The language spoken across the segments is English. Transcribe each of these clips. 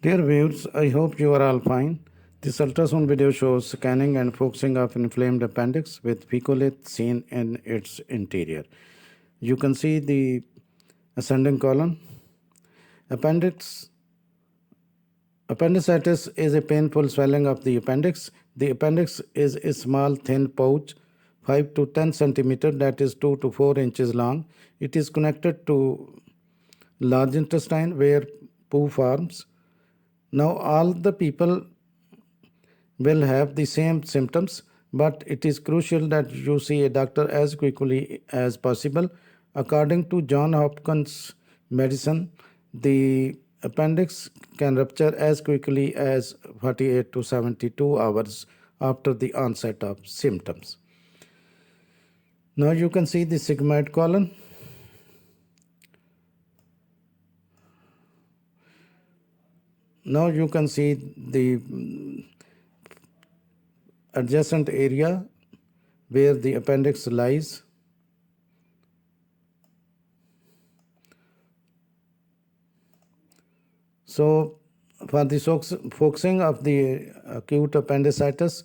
Dear viewers, I hope you are all fine. This ultrasound video shows scanning and focusing of inflamed appendix with Fecolith seen in its interior. You can see the ascending colon. Appendicitis is a painful swelling of the appendix. The appendix is a small, thin pouch, 5 to 10 centimeter, that is 2 to 4 inches long. It is connected to large intestine where poo forms. Now, all the people will have the same symptoms, but it is crucial that you see a doctor as quickly as possible. According to Johns Hopkins Medicine, the appendix can rupture as quickly as 48 to 72 hours after the onset of symptoms. Now you can see the sigmoid colon. Now you can see the adjacent area where the appendix lies. So for the focusing of the acute appendicitis,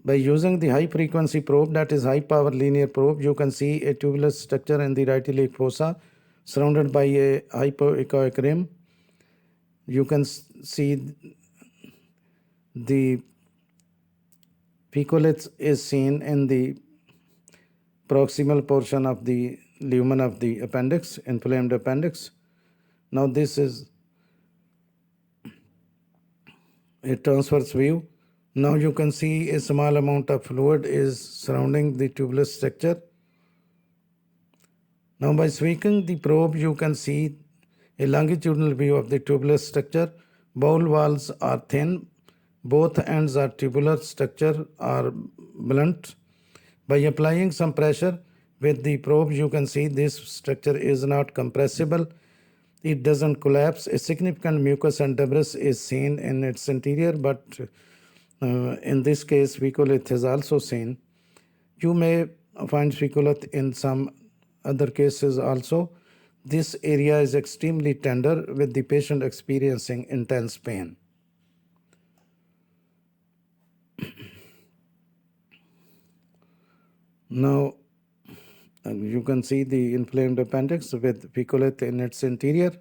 by using the high frequency probe, that is high power linear probe, you can see a tubular structure in the right iliac fossa surrounded by a hypoechoic rim. You can see the Fecolith is seen in the proximal portion of the lumen of the appendix, inflamed appendix. Now this is a transverse view. Now you can see a small amount of fluid is surrounding the tubular structure. Now by sweeping the probe, you can see a longitudinal view of the tubular structure. Bowl walls are thin. Both ends are tubular structure are blunt. By applying some pressure with the probe, you can see this structure is not compressible. It doesn't collapse. A significant mucus and debris is seen in its interior, but in this case, Fecolith is also seen. You may find Fecolith in some other cases also. This area is extremely tender with the patient experiencing intense pain. Now you can see the inflamed appendix with Fecolith in its interior.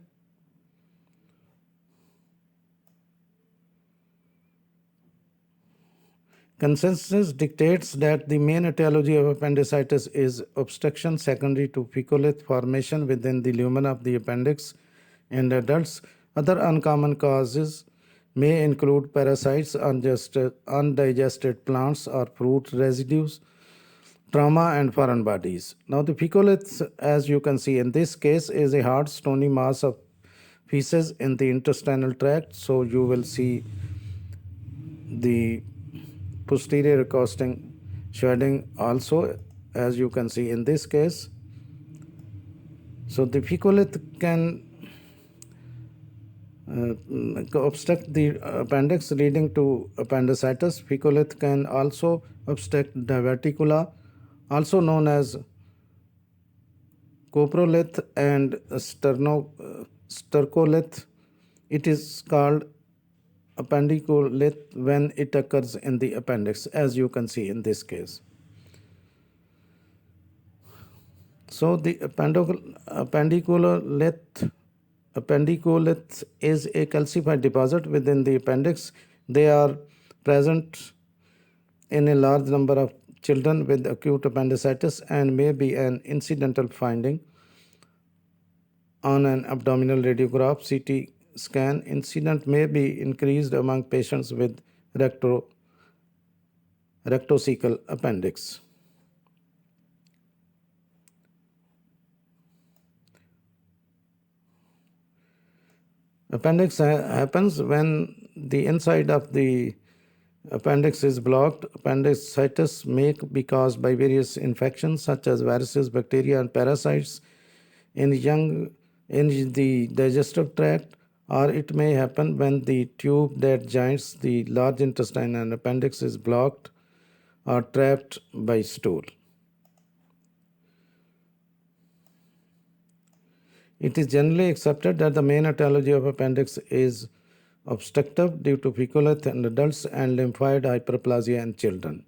Consensus dictates that the main etiology of appendicitis is obstruction secondary to Fecolith formation within the lumen of the appendix in adults. Other uncommon causes may include parasites, undigested plants or fruit residues, trauma, and foreign bodies. Now, the Fecolith, as you can see in this case, is a hard, stony mass of feces in the intestinal tract. So, you will see the posterior accosting shading also, as you can see in this case. So the Fecolith can obstruct the appendix leading to appendicitis. Fecolith can also obstruct diverticula, also known as coprolith and stercolith. It is called appendicolith when it occurs in the appendix, as you can see in this case. So the appendicolith is a calcified deposit within the appendix. They are present in a large number of children with acute appendicitis and may be an incidental finding on an abdominal radiograph, CT scan. Incidence may be increased among patients with rectocecal appendix. Appendix happens when the inside of the appendix is blocked. Appendicitis may be caused by various infections such as viruses, bacteria, and parasites in the digestive tract, or it may happen when the tube that joins the large intestine and appendix is blocked or trapped by stool. It is generally accepted that the main etiology of appendix is obstructive due to fecalith in adults and lymphoid hyperplasia in children.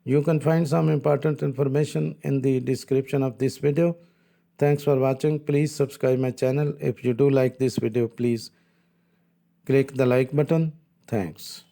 You can find some important information in the description of this video. Thanks for watching. Please subscribe my channel. If you do like this video, please click the like button. Thanks.